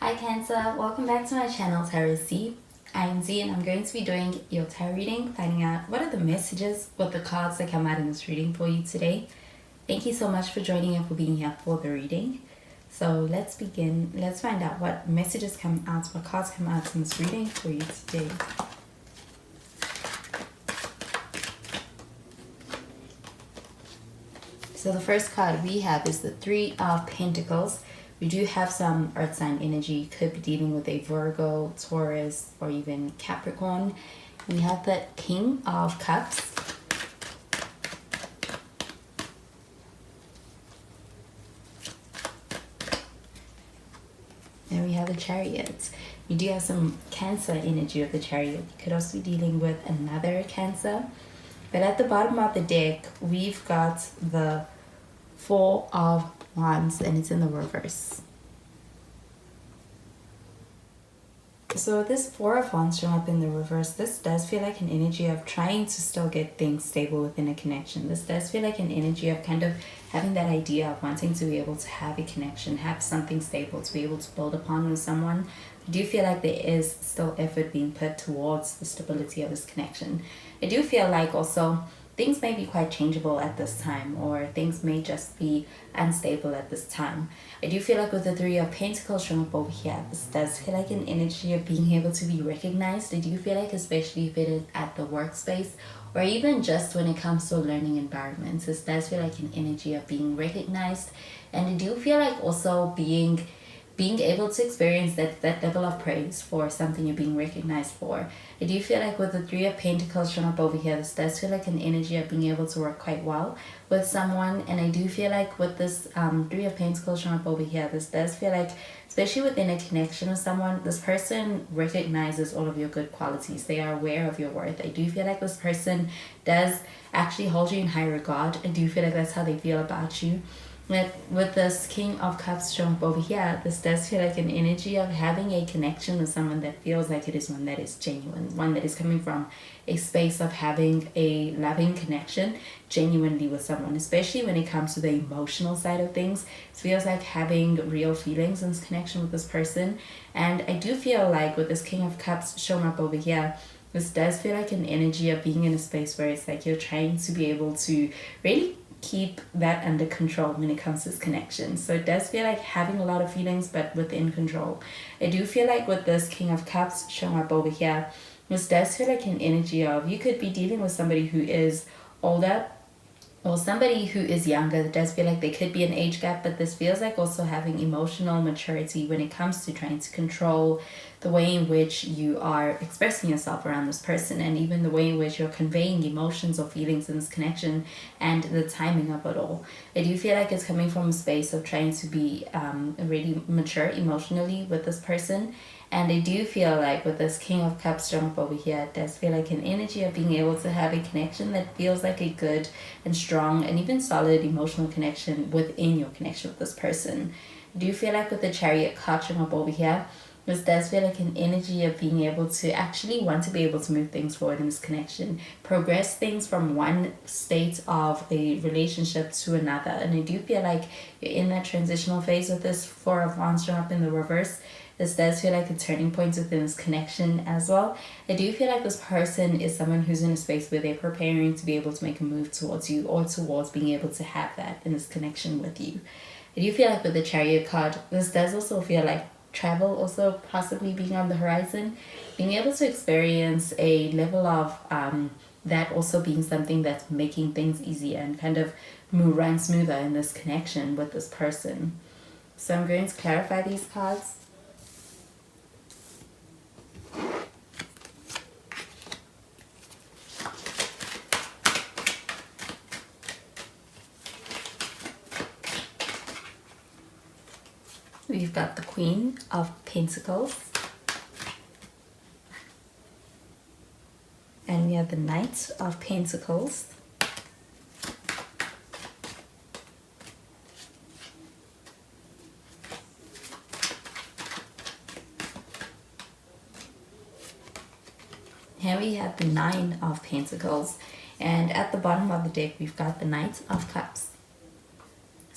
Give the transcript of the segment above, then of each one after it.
Hi Cancer, welcome back to my channel Tarot Z. I am Z and I'm going to be doing your tarot reading, finding out what are the messages with the cards that come out in this reading for you today. Thank you so much for joining and for being here for the reading. So let's begin. Let's find out what messages come out, what cards come out in this reading for you today. So the first card we have is the Three of Pentacles. We do have some earth sign energy. Could be dealing with a Virgo, Taurus, or even Capricorn. We have the King of Cups. And we have the Chariot. We do have some Cancer energy of the Chariot. You could also be dealing with another Cancer. But at the bottom of the deck, we've got the Four of Wands, and it's in the reverse. So this Four of Wands showing up in the reverse, this does feel like an energy of trying to still get things stable within a connection. This does feel like an energy of kind of having that idea of wanting to be able to have a connection, have something stable to be able to build upon with someone. I do feel like there is still effort being put towards the stability of this connection. I do feel like also things may be quite changeable at this time, or things may just be unstable at this time. I do feel like with the Three of Pentacles showing up over here, this does feel like an energy of being able to be recognized. I do feel like, especially if it is at the workspace, or even just when it comes to a learning environment, this does feel like an energy of being recognized. And I do feel like also being able to experience that level of praise for something you're being recognized for. I do feel like with the Three of Pentacles showing up over here, this does feel like an energy of being able to work quite well with someone. And I do feel like with this Three of Pentacles showing up over here, this does feel like, especially within a connection with someone, this person recognizes all of your good qualities. They are aware of your worth. I do feel like this person does actually hold you in high regard. I do feel like that's how they feel about you. With this King of Cups showing up over here, this does feel like an energy of having a connection with someone that feels like it is one that is genuine, one that is coming from a space of having a loving connection genuinely with someone, especially when it comes to the emotional side of things. It feels like having real feelings in this connection with this person. And I do feel like with this King of Cups showing up over here, this does feel like an energy of being in a space where it's like you're trying to be able to really keep that under control when it comes to this connection. So it does feel like having a lot of feelings but within control. I do feel like with this King of Cups showing up over here, this does feel like an energy of you could be dealing with somebody who is older or somebody who is younger. It does feel like there could be an age gap, but this feels like also having emotional maturity when it comes to trying to control the way in which you are expressing yourself around this person, and even the way in which you're conveying emotions or feelings in this connection, and the timing of it all. I do feel like it's coming from a space of trying to be really mature emotionally with this person. And I do feel like with this King of Cups showing up over here, it does feel like an energy of being able to have a connection that feels like a good and strong and even solid emotional connection within your connection with this person. I do feel like with the Chariot card showing up over here, this does feel like an energy of being able to actually want to be able to move things forward in this connection, progress things from one state of a relationship to another. And I do feel like you're in that transitional phase with this Four of Wands showing up in the reverse. This does feel like a turning point within this connection as well. I do feel like this person is someone who's in a space where they're preparing to be able to make a move towards you, or towards being able to have that in this connection with you. I do feel like with the Chariot card, this does also feel like travel also possibly being on the horizon, being able to experience a level of that also being something that's making things easier and kind of run smoother in this connection with this person. So I'm going to clarify these cards. We've got the Queen of Pentacles. And we have the Knight of Pentacles. Here we have the Nine of Pentacles. And at the bottom of the deck, we've got the Knight of Cups.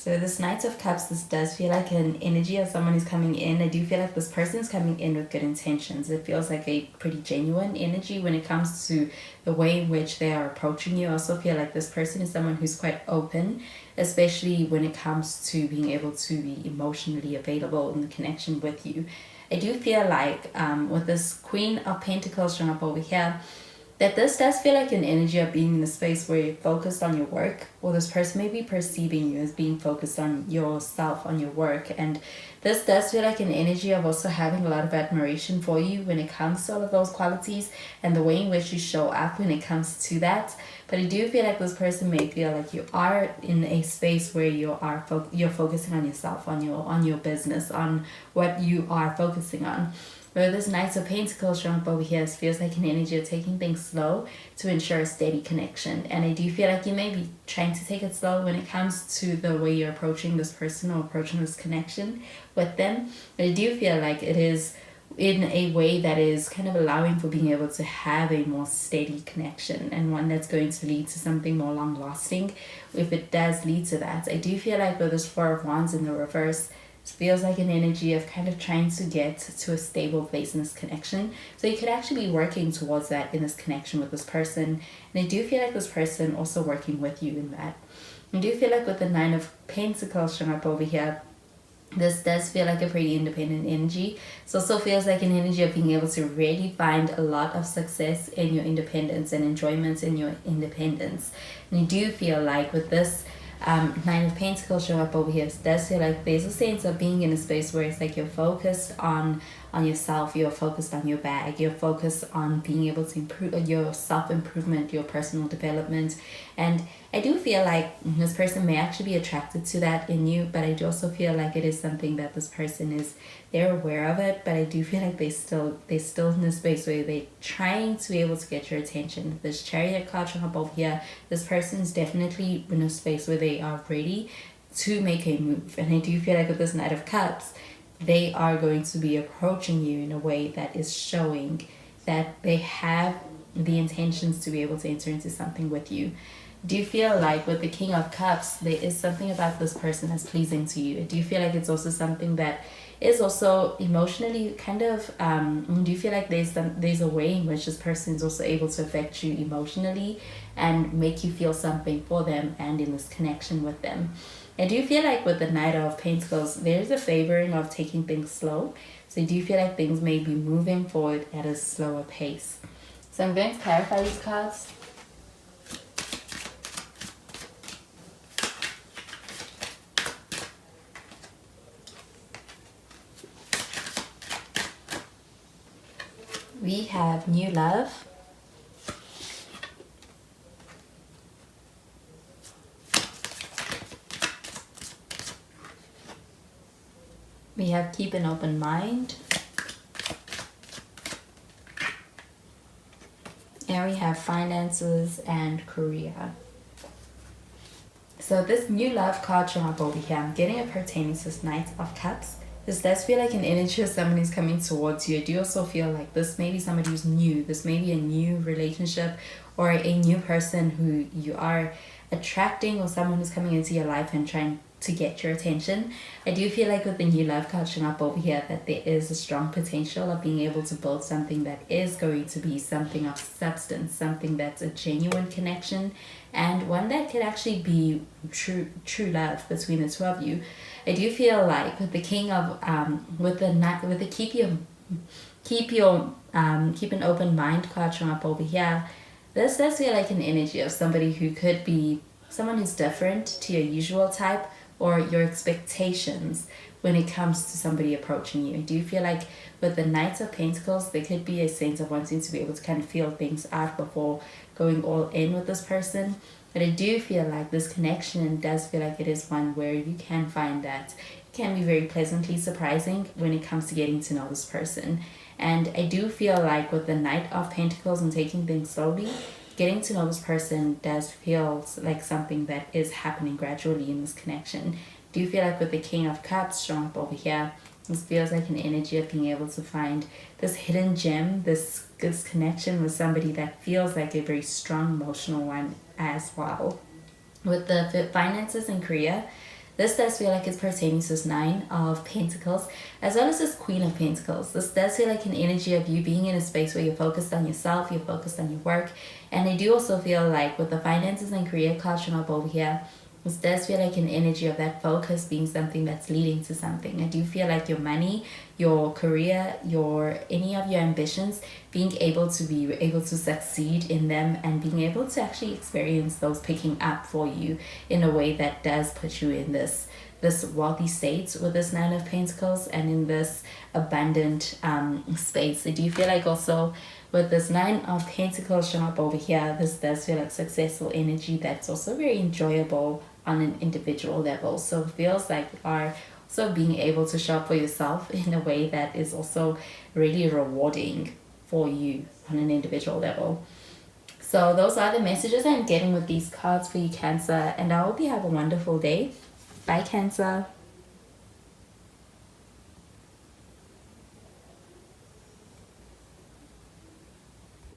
So this Knight of Cups, this does feel like an energy of someone who's coming in. I do feel like this person's coming in with good intentions. It feels like a pretty genuine energy when it comes to the way in which they are approaching you. I also feel like this person is someone who's quite open, especially when it comes to being able to be emotionally available in the connection with you. I do feel like with this Queen of Pentacles showing up over here, that this does feel like an energy of being in a space where you're focused on your work, or this person may be perceiving you as being focused on yourself, on your work. And this does feel like an energy of also having a lot of admiration for you when it comes to all of those qualities and the way in which you show up when it comes to that. But I do feel like this person may feel like you are in a space where you're focusing on yourself, on your business, on what you are focusing on. Where this Knight of Pentacles showing up over here feels like an energy of taking things slow to ensure a steady connection. And I do feel like you may be trying to take it slow when it comes to the way you're approaching this person or approaching this connection with them. But I do feel like it is in a way that is kind of allowing for being able to have a more steady connection, and one that's going to lead to something more long lasting if it does lead to that. I do feel like with this Four of Wands in the reverse, feels like an energy of kind of trying to get to a stable place in this connection. So you could actually be working towards that in this connection with this person. And I do feel like this person also working with you in that. I do feel like with the Nine of Pentacles showing up over here, this does feel like a pretty independent energy. It also feels like an energy of being able to really find a lot of success in your independence and enjoyment in your independence. And I do feel like with this Nine of Pentacles show up over here, it does feel like there's a sense of being in a space where it's like you're focused on yourself, you're focused on your bag, you're focused on being able to improve your self-improvement, your personal development. And I do feel like this person may actually be attracted to that in you, but I do also feel like it is something that this person they're aware of it, but I do feel like they're still in a space where they're trying to be able to get your attention. This Chariot card showing up over here, this person is definitely in a space where they are ready to make a move. And I do feel like with this Knight of Cups, they are going to be approaching you in a way that is showing that they have the intentions to be able to enter into something with you. Do you feel like with the King of Cups, there is something about this person that's pleasing to you? Do you feel like it's also something that is also emotionally kind of, do you feel like there's a way in which this person is also able to affect you emotionally and make you feel something for them and in this connection with them? I do feel like with the Knight of Pentacles, there's a favoring of taking things slow. So I do feel like things may be moving forward at a slower pace. So I'm going to clarify these cards. We have new love. We have keep an open mind. And we have finances and career. So this new love card showing up over here, I'm getting it pertaining to this Knight of Cups. This does feel like an energy of someone who's coming towards you. I do also feel like this may be somebody who's new. This may be a new relationship or a new person who you are attracting, or someone who's coming into your life and trying to get your attention. I do feel like with the new love card showing up over here that there is a strong potential of being able to build something that is going to be something of substance, something that's a genuine connection, and one that could actually be true love between the two of you. I do feel like with the King of with the keep an open mind card showing up over here, this does feel like an energy of somebody who could be someone who's different to your usual type or your expectations when it comes to somebody approaching you. I do feel like with the Knight of Pentacles, there could be a sense of wanting to be able to kind of feel things out before going all in with this person. But I do feel like this connection does feel like it is one where you can find that it can be very pleasantly surprising when it comes to getting to know this person. And I do feel like with the Knight of Pentacles and taking things slowly, getting to know this person does feel like something that is happening gradually in this connection. Do you feel like with the King of Cups showing up over here, this feels like an energy of being able to find this hidden gem, this connection with somebody that feels like a very strong emotional one as well. With the finances and career, This does feel like it's pertaining to this Nine of Pentacles, as well as this Queen of Pentacles. This does feel like an energy of you being in a space where you're focused on yourself, you're focused on your work. And I do also feel like with the finances and career card showing up over here, this does feel like an energy of that focus being something that's leading to something. I do feel like your money, your career, any of your ambitions, being able to succeed in them and being able to actually experience those picking up for you in a way that does put you in this wealthy state with this Nine of Pentacles and in this abundant space. I do feel like also with this Nine of Pentacles showing up over here, this does feel like successful energy that's also very enjoyable on an individual level. So it feels like you are also being able to show up for yourself in a way that is also really rewarding for you on an individual level. So those are the messages I'm getting with these cards for you, Cancer, and I hope you have a wonderful day. Bye, Cancer.